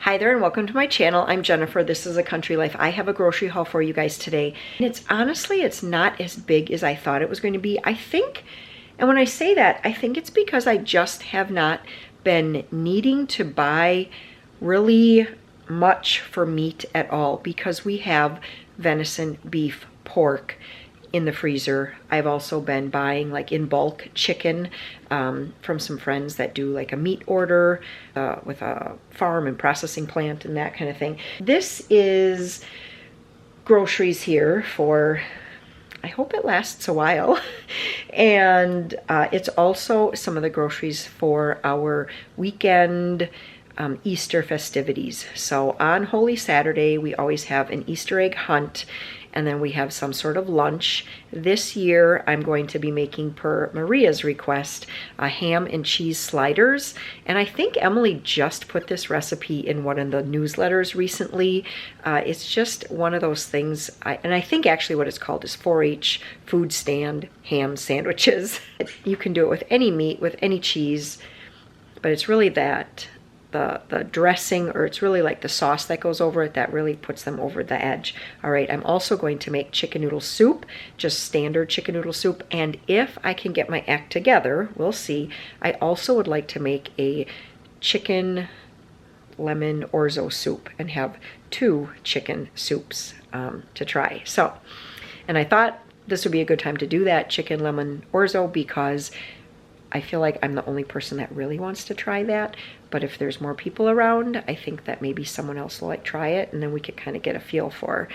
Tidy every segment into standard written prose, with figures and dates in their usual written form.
Hi there and welcome to my channel. I'm Jennifer. This is A Country Life. I have a grocery haul for you guys today. And it's not as big as I thought it was going to be. I think, and when I say that, I think it's because I just have not been needing to buy really much for meat at all because we have venison, beef, pork in the freezer. I've also been buying like in bulk chicken from some friends that do like a meat order with a farm and processing plant and that kind of thing. This is groceries here for, I hope it lasts a while. And it's also some of the groceries for our weekend Easter festivities. So on Holy Saturday, we always have an Easter egg hunt, and then we have some sort of lunch. This year, I'm going to be making, per Maria's request, ham and cheese sliders. And I think Emily just put this recipe in one of the newsletters recently. It's just one of those things, and I think actually what it's called is 4-H food stand ham sandwiches. You can do it with any meat, with any cheese, but it's really that. The dressing, or it's really like the sauce that goes over it that really puts them over the edge. All right, I'm also going to make chicken noodle soup, just standard chicken noodle soup. And if I can get my act together, we'll see, I also would like to make a chicken lemon orzo soup and have 2 chicken soups to try. So, and I thought this would be a good time to do that chicken lemon orzo because I feel like I'm the only person that really wants to try that. But if there's more people around, I think that maybe someone else will try it, and then we could kind of get a feel for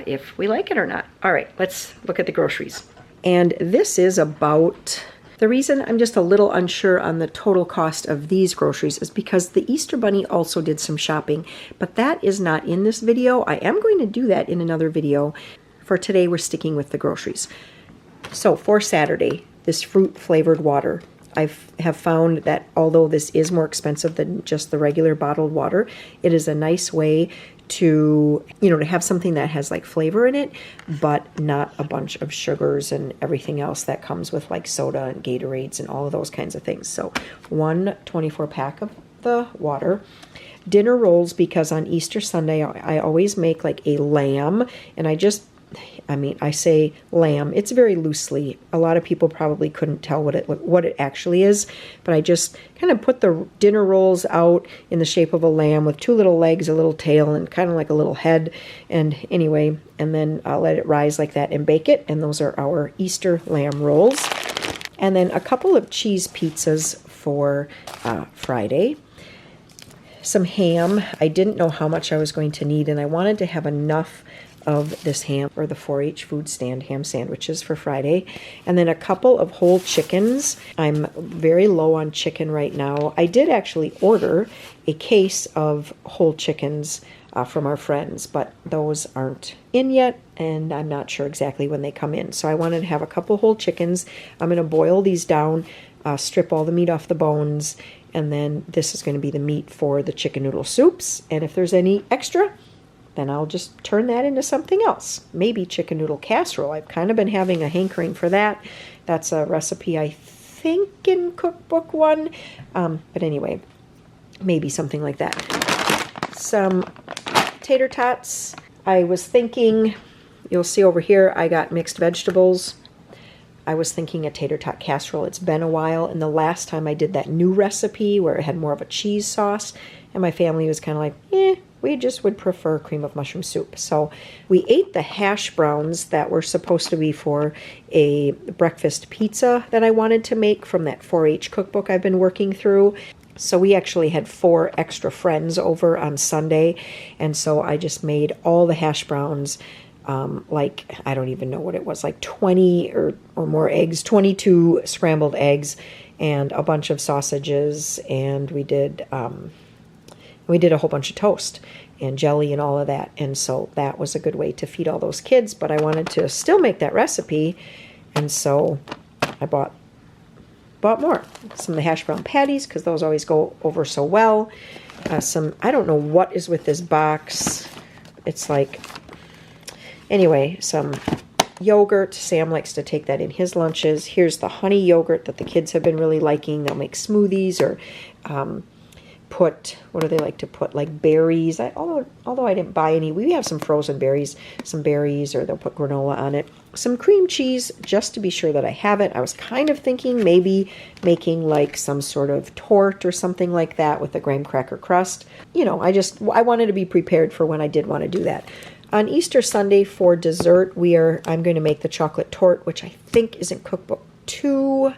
if we like it or not. All right, let's look at the groceries. And this is about, the reason I'm just a little unsure on the total cost of these groceries is because the Easter Bunny also did some shopping, but that is not in this video. I am going to do that in another video. For today, we're sticking with the groceries. So for Saturday, this fruit flavored water. I have found that although this is more expensive than just the regular bottled water, it is a nice way to, to have something that has like flavor in it, but not a bunch of sugars and everything else that comes with like soda and Gatorades and all of those kinds of things. So 1 24-pack of the water. Dinner rolls, because on Easter Sunday, I always make like a lamb, and I say lamb. It's very loosely. A lot of people probably couldn't tell what it actually is, but I just kind of put the dinner rolls out in the shape of a lamb with 2 little legs, a little tail, and kind of like a little head. And anyway, and then I'll let it rise like that and bake it. And those are our Easter lamb rolls. And then a couple of cheese pizzas for Friday. Some ham. I didn't know how much I was going to need, and I wanted to have enough of this ham, or the 4-H food stand ham sandwiches for Friday. And then a couple of whole chickens. I'm very low on chicken right now. I did actually order a case of whole chickens from our friends, but those aren't in yet, and I'm not sure exactly when they come in. So I wanted to have a couple whole chickens. I'm going to boil these down, strip all the meat off the bones, and then this is going to be the meat for the chicken noodle soups. And if there's any extra, then I'll just turn that into something else. Maybe chicken noodle casserole. I've kind of been having a hankering for that. That's a recipe, I think, in cookbook 1. But anyway, maybe something like that. Some tater tots. I was thinking, you'll see over here, I got mixed vegetables. I was thinking a tater tot casserole. It's been a while, and the last time I did that new recipe where it had more of a cheese sauce, and my family was kind of like, we just would prefer cream of mushroom soup. So we ate the hash browns that were supposed to be for a breakfast pizza that I wanted to make from that 4-H cookbook I've been working through. So we actually had 4 extra friends over on Sunday, and so I just made all the hash browns, I don't even know what it was, like 20 or more eggs, 22 scrambled eggs, and a bunch of sausages, and we did a whole bunch of toast and jelly and all of that. And so that was a good way to feed all those kids, but I wanted to still make that recipe. And so I bought more. Some of the hash brown patties, because those always go over so well. I don't know what is with this box. It's like, anyway, some yogurt. Sam likes to take that in his lunches. Here's the honey yogurt that the kids have been really liking. They'll make smoothies or put, what do they like to put? Like berries. Although I didn't buy any. We have some frozen berries, some berries, or they'll put granola on it. Some cream cheese, just to be sure that I have it. I was kind of thinking maybe making like some sort of tort or something like that with a graham cracker crust. You know, I wanted to be prepared for when I did want to do that. On Easter Sunday for dessert, I'm going to make the chocolate tort, which I think is in cookbook 2.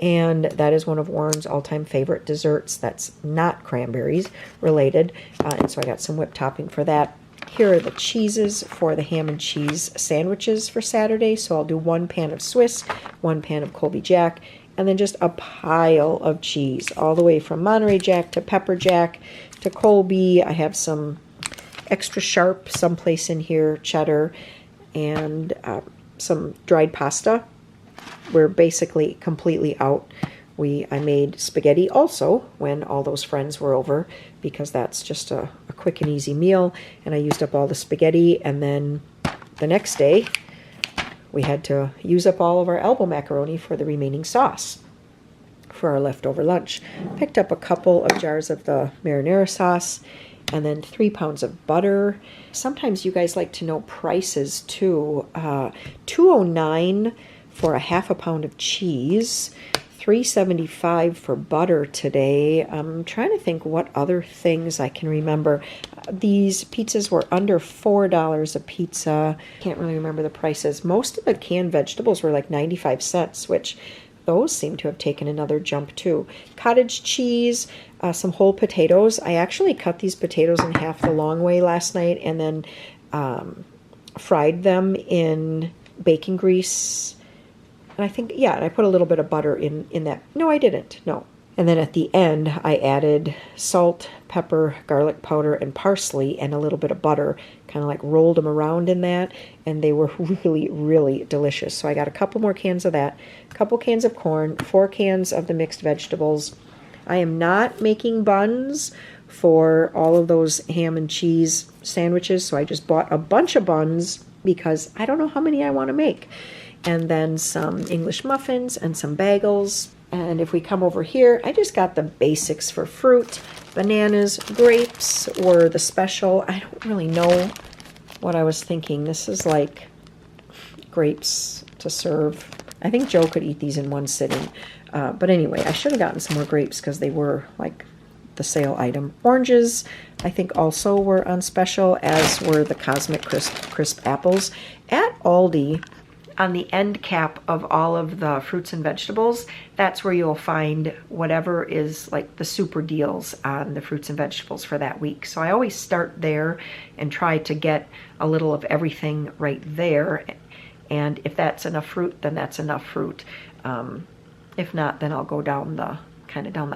And that is one of Warren's all-time favorite desserts that's not cranberries related. And so I got some whipped topping for that. Here are the cheeses for the ham and cheese sandwiches for Saturday. So I'll do 1 pan of Swiss, 1 pan of Colby Jack, and then just a pile of cheese, all the way from Monterey Jack to Pepper Jack to Colby. I have some extra sharp someplace in here, cheddar, and some dried pasta. We're basically completely out. I made spaghetti also when all those friends were over, because that's just a quick and easy meal. And I used up all the spaghetti, and then the next day we had to use up all of our elbow macaroni for the remaining sauce for our leftover lunch. Picked up a couple of jars of the marinara sauce, and then 3 pounds of butter. Sometimes you guys like to know prices too. $2.09 for a half a pound of cheese, $3.75 for butter today. I'm trying to think what other things I can remember. These pizzas were under $4 a pizza. Can't really remember the prices. Most of the canned vegetables were like 95 cents, which those seem to have taken another jump too. Cottage cheese, some whole potatoes. I actually cut these potatoes in half the long way last night and then fried them in bacon grease. And I think, yeah, and I put a little bit of butter in that. No, I didn't. No. And then at the end, I added salt, pepper, garlic powder, and parsley, and a little bit of butter. Kind of like rolled them around in that, and they were really, really delicious. So I got a couple more cans of that, a couple cans of corn, 4 cans of the mixed vegetables. I am not making buns for all of those ham and cheese sandwiches, so I just bought a bunch of buns because I don't know how many I want to make. And then some English muffins and some bagels. And if we come over here, I just got the basics for fruit. Bananas, grapes were the special. I don't really know what I was thinking. This is like grapes to serve. I think Joe could eat these in one sitting. But anyway, I should have gotten some more grapes because they were like the sale item. Oranges, I think also were on special, as were the Cosmic Crisp apples. At Aldi, on the end cap of all of the fruits and vegetables, that's where you'll find whatever is like the super deals on the fruits and vegetables for that week. So I always start there and try to get a little of everything right there. And if that's enough fruit, then that's enough fruit. If not, then I'll go down the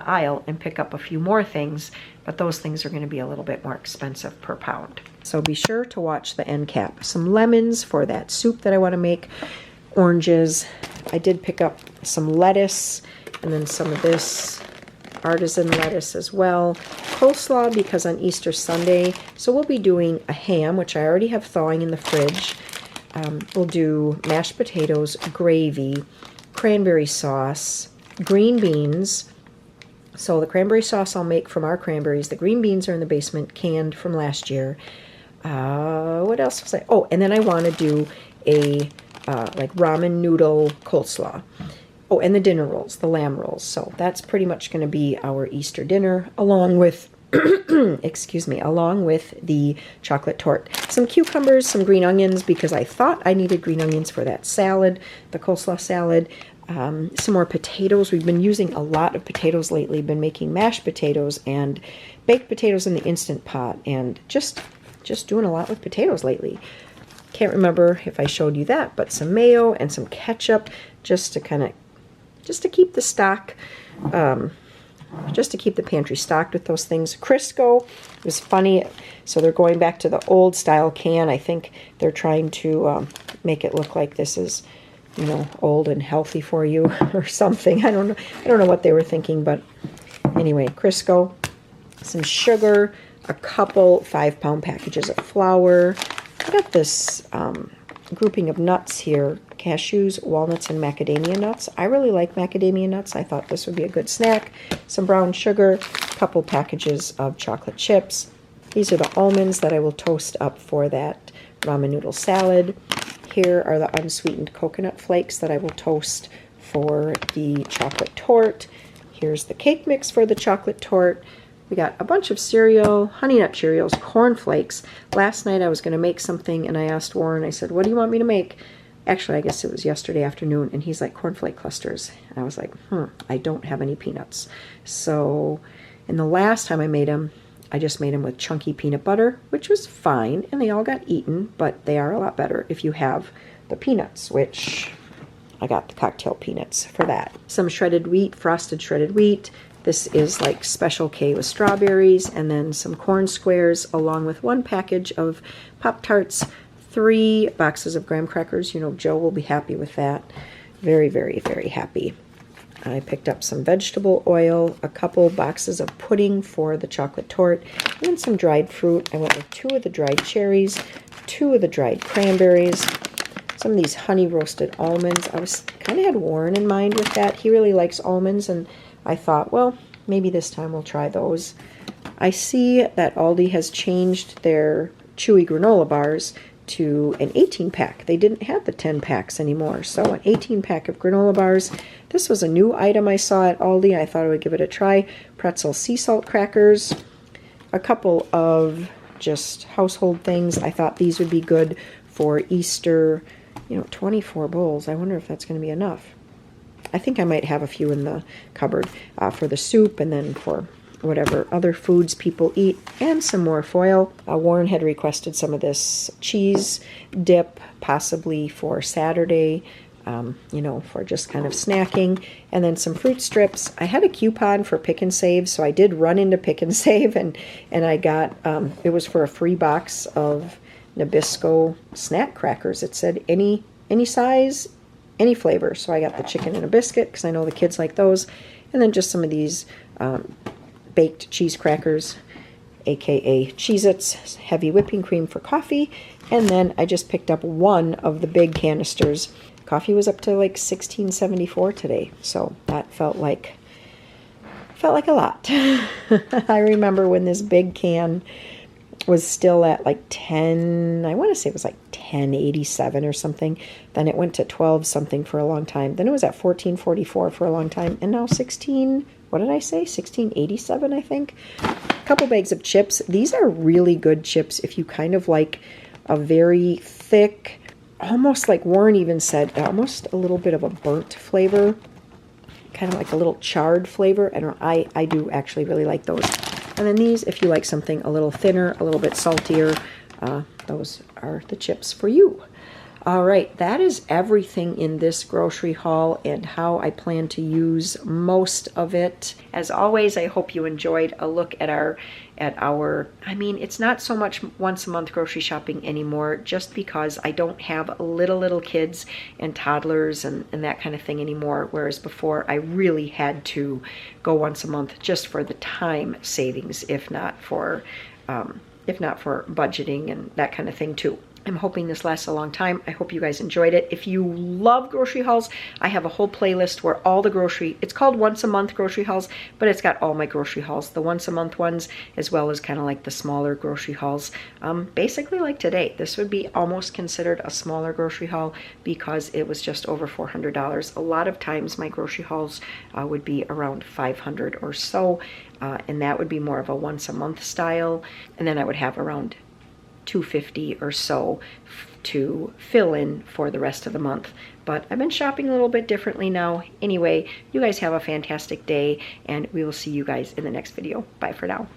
aisle and pick up a few more things, but those things are going to be a little bit more expensive per pound. So be sure to watch the end cap. Some lemons for that soup that I want to make. Oranges. I did pick up some lettuce and then some of this artisan lettuce as well. Coleslaw, because on Easter Sunday, so we'll be doing a ham, which I already have thawing in the fridge. We'll do mashed potatoes, gravy, cranberry sauce, green beans. So the cranberry sauce I'll make from our cranberries. The green beans are in the basement, canned from last year. What else was I? Oh, and then I want to do a like ramen noodle coleslaw. Oh, and the dinner rolls, the lamb rolls. So that's pretty much going to be our Easter dinner, along with, excuse me, along with the chocolate tort. Some cucumbers, some green onions, because I thought I needed green onions for that salad, the coleslaw salad. Some more potatoes. We've been using a lot of potatoes lately. Been making mashed potatoes and baked potatoes in the Instant Pot, and just doing a lot with potatoes lately. Can't remember if I showed you that, but some mayo and some ketchup just to keep the stock, just to keep the pantry stocked with those things. Crisco, it was funny. So they're going back to the old style can. I think they're trying to make it look like this is, you know, old and healthy for you or something. I don't know what they were thinking, but anyway, Crisco, some sugar, a couple 5-pound packages of flour. I got this grouping of nuts here, cashews, walnuts, and macadamia nuts. I really like macadamia nuts. I thought this would be a good snack. Some brown sugar, a couple packages of chocolate chips. These are the almonds that I will toast up for that ramen noodle salad. Here are the unsweetened coconut flakes that I will toast for the chocolate torte. Here's the cake mix for the chocolate torte. We got a bunch of cereal, Honey Nut Cheerios, corn flakes. Last night I was going to make something and I asked Warren, I said, what do you want me to make? Actually, I guess it was yesterday afternoon, and he's like, cornflake clusters. And I was like, I don't have any peanuts. So, and the last time I made them, I just made them with chunky peanut butter, which was fine, and they all got eaten, but they are a lot better if you have the peanuts, which I got the cocktail peanuts for that. Some shredded wheat, frosted shredded wheat. This is like Special K with strawberries, and then some corn squares, along with one package of Pop-Tarts, 3 boxes of graham crackers. You know, Joe will be happy with that. Very, very, very happy. I picked up some vegetable oil, a couple boxes of pudding for the chocolate torte, and then some dried fruit. I went with 2 of the dried cherries, 2 of the dried cranberries, some of these honey roasted almonds. I was kind of had Warren in mind with that. He really likes almonds, and I thought, well, maybe this time we'll try those. I see that Aldi has changed their chewy granola bars to an 18-pack. They didn't have the 10 packs anymore, so an 18-pack of granola bars. This was a new item I saw at Aldi. I thought I would give it a try. Pretzel sea salt crackers, a couple of just household things. I thought these would be good for Easter. You know, 24 bowls. I wonder if that's going to be enough. I think I might have a few in the cupboard for the soup, and then for whatever other foods people eat, and some more foil. Warren had requested some of this cheese dip, possibly for Saturday, you know, for just kind of snacking, and then some fruit strips. I had a coupon for Pick and Save, so I did run into Pick and Save, and I got, it was for a free box of Nabisco snack crackers. It said any size, any flavor. So I got the chicken and a biscuit, because I know the kids like those, and then just some of these baked cheese crackers, aka Cheez-Its, heavy whipping cream for coffee, and then I just picked up 1 of the big canisters. Coffee was up to like $16.74 today, so that felt like a lot. I remember when this big can was still at like 10, I want to say it was like 10.87 or something. Then it went to 12 something for a long time. Then it was at 14.44 for a long time, and now 16. What did I say? 16.87, I think. A couple bags of chips. These are really good chips if you kind of like a very thick, almost like Warren even said, almost a little bit of a burnt flavor, kind of like a little charred flavor. And I do actually really like those. And then these, if you like something a little thinner, a little bit saltier, those are the chips for you. All right, that is everything in this grocery haul and how I plan to use most of it. As always, I hope you enjoyed a look at our, I mean, it's not so much once a month grocery shopping anymore, just because I don't have little kids and toddlers and that kind of thing anymore. Whereas before, I really had to go once a month just for the time savings, if not for budgeting and that kind of thing too. I'm hoping this lasts a long time. I hope you guys enjoyed it. If you love grocery hauls, I have a whole playlist where all the grocery, it's called once a month grocery hauls, but it's got all my grocery hauls, the once a month ones, as well as kind of like the smaller grocery hauls. Basically like today, this would be almost considered a smaller grocery haul because it was just over $400. A lot of times my grocery hauls would be around $500 or so, and that would be more of a once a month style. And then I would have around $250 or so to fill in for the rest of the month. But I've been shopping a little bit differently now. Anyway, you guys have a fantastic day, and we will see you guys in the next video. Bye for now.